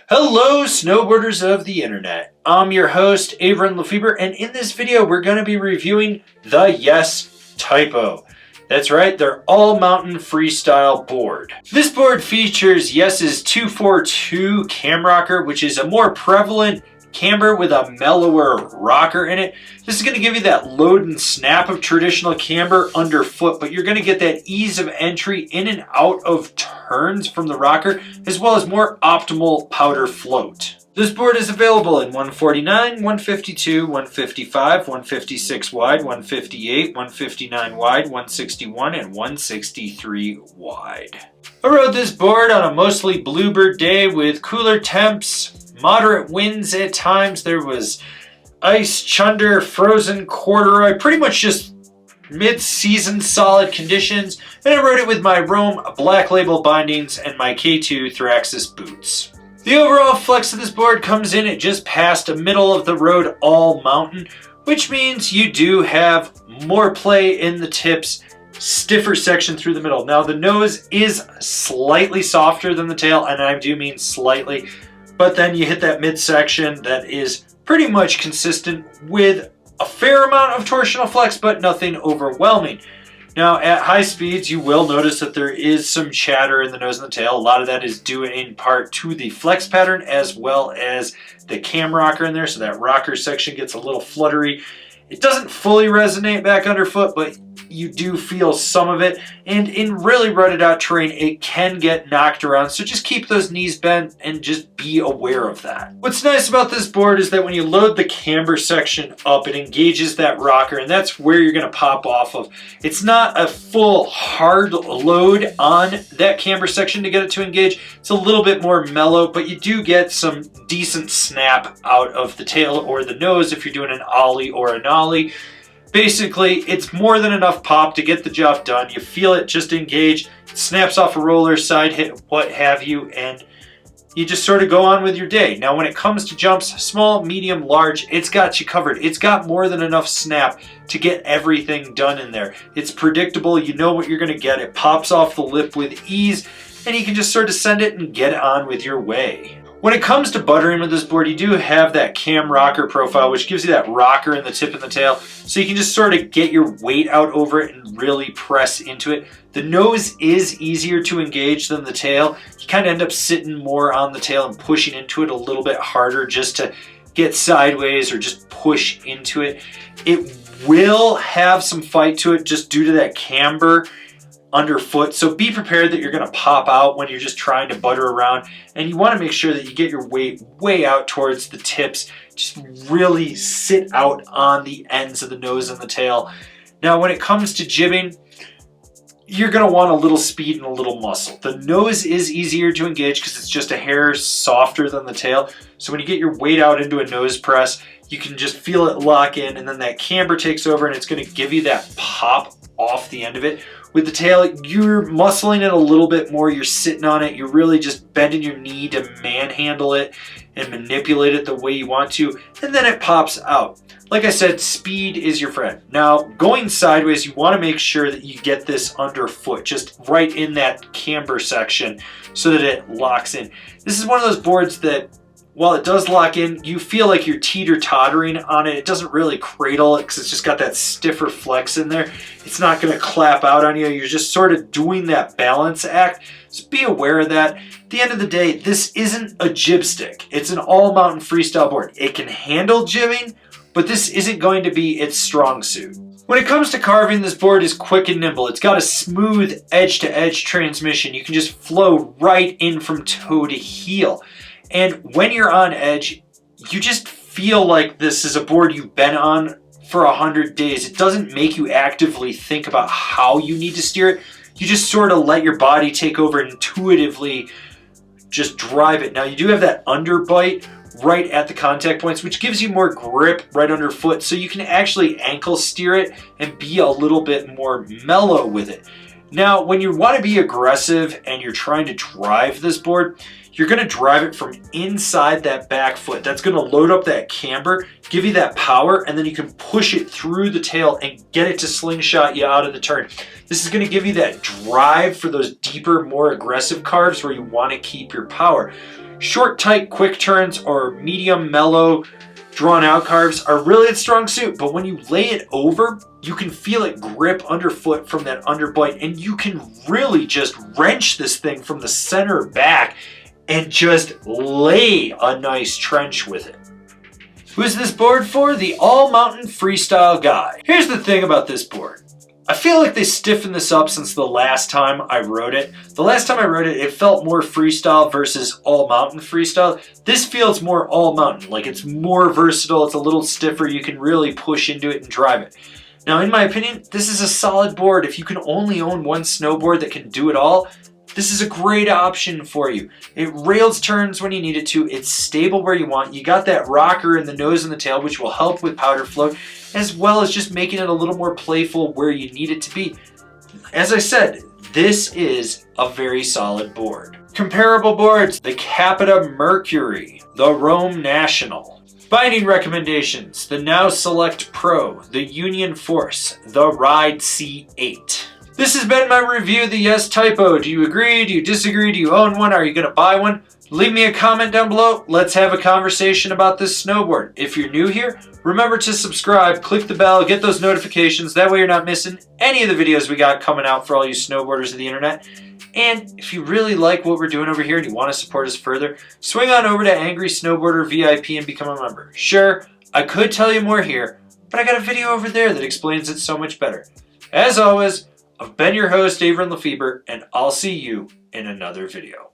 Hello, snowboarders of the internet. I'm your host, Avran LeFeber, and in this video, we're going to be reviewing the Yes Typo. That's right, their all-mountain freestyle board. This board features Yes's 242 cam rocker, which is a more prevalent camber with a mellower rocker in it. This is going to give you that load and snap of traditional camber underfoot, but you're going to get that ease of entry in and out of turns from the rocker, as well as more optimal powder float. This board is available in 149, 152, 155, 156 wide, 158, 159 wide, 161, and 163 wide. I rode this board on a mostly bluebird day with cooler temps, moderate winds at times. There was ice, chunder, frozen corduroy, pretty much just mid-season solid conditions. And I rode it with my Rome Black Label bindings and my K2 Thraxis boots. The overall flex of this board comes in at just past a middle of the road all mountain, which means you do have more play in the tips, stiffer section through the middle. Now the nose is slightly softer than the tail, and I do mean slightly, but then you hit that midsection that is pretty much consistent with a fair amount of torsional flex, but nothing overwhelming. Now at high speeds, you will notice that there is some chatter in the nose and the tail. A lot of that is due in part to the flex pattern as well as the cam rocker in there, so that rocker section gets a little fluttery. It doesn't fully resonate back underfoot, but you do feel some of it. And in really rutted out terrain, it can get knocked around. So just keep those knees bent and just be aware of that. What's nice about this board is that when you load the camber section up, it engages that rocker, and that's where you're going to pop off of. It's not a full hard load on that camber section to get it to engage. It's a little bit more mellow, but you do get some decent snap out of the tail or the nose if you're doing an ollie or a nollie. Basically, it's more than enough pop to get the job done. You feel it just engage, it snaps off a roller, side hit, what have you, and you just sort of go on with your day. Now, when it comes to jumps, small, medium, large, it's got you covered. It's got more than enough snap to get everything done in there. It's predictable. You know what you're going to get. It pops off the lip with ease, and you can just sort of send it and get on with your way. When it comes to buttering with this board, you do have that cam rocker profile, which gives you that rocker in the tip and the tail, so you can just sort of get your weight out over it and really press into it. The nose is easier to engage than the tail. You kind of end up sitting more on the tail and pushing into it a little bit harder just to get sideways or just push into it. It will have some fight to it just due to that camber underfoot, so be prepared that you're going to pop out when you're just trying to butter around, and you want to make sure that you get your weight way out towards the tips. Just really sit out on the ends of the nose and the tail. Now when it comes to jibbing, you're going to want a little speed and a little muscle. The nose is easier to engage because it's just a hair softer than the tail, so when you get your weight out into a nose press, you can just feel it lock in, and then that camber takes over and it's going to give you that pop off the end of it. With the tail, you're muscling it a little bit more, you're sitting on it, you're really just bending your knee to manhandle it and manipulate it the way you want to, and then it pops out. Like I said, speed is your friend. Now, going sideways, you want to make sure that you get this underfoot, just right in that camber section so that it locks in. This is one of those boards that, while it does lock in, you feel like you're teeter-tottering on it. It doesn't really cradle it because it's just got that stiffer flex in there. It's not going to clap out on you. You're just sort of doing that balance act. So be aware of that. At the end of the day, this isn't a jib stick. It's an all-mountain freestyle board. It can handle jibbing, but this isn't going to be its strong suit. When it comes to carving, this board is quick and nimble. It's got a smooth edge-to-edge transmission. You can just flow right in from toe to heel. And when you're on edge, you just feel like this is a board you've been on for 100 days. It doesn't make you actively think about how you need to steer it. You just sort of let your body take over and intuitively just drive it. Now you do have that underbite right at the contact points, which gives you more grip right underfoot, so you can actually ankle steer it and be a little bit more mellow with it. Now, when you want to be aggressive and you're trying to drive this board, you're going to drive it from inside that back foot. That's going to load up that camber, give you that power, and then you can push it through the tail and get it to slingshot you out of the turn. This is going to give you that drive for those deeper, more aggressive carves where you want to keep your power. Short, tight, quick turns or medium, mellow, drawn out carves are really its strong suit, but when you lay it over, you can feel it grip underfoot from that underbite, and you can really just wrench this thing from the center back and just lay a nice trench with it. Who's this board for? The all-mountain freestyle guy. Here's the thing about this board. I feel like they stiffened this up since the last time I rode it. The last time I rode it, it felt more freestyle versus all-mountain freestyle. This feels more all-mountain, like it's more versatile, it's a little stiffer, you can really push into it and drive it. Now, in my opinion, this is a solid board. If you can only own one snowboard that can do it all, this is a great option for you. It rails turns when you need it to. It's stable where you want. You got that rocker in the nose and the tail, which will help with powder float, as well as just making it a little more playful where you need it to be. As I said, this is a very solid board. Comparable boards, the Capita Mercury, the Rome National. Binding recommendations, the Now Select Pro, the Union Force, the Ride C8. This has been my review of the Yes Typo. Do you agree? Do you disagree? Do you own one? Are you going to buy one? Leave me a comment down below. Let's have a conversation about this snowboard. If you're new here, remember to subscribe, click the bell, get those notifications. That way you're not missing any of the videos we got coming out for all you snowboarders of the internet. And if you really like what we're doing over here and you want to support us further, swing on over to Angry Snowboarder VIP and become a member. Sure, I could tell you more here, but I got a video over there that explains it so much better. As always, I've been your host, Avran LeFeber, and I'll see you in another video.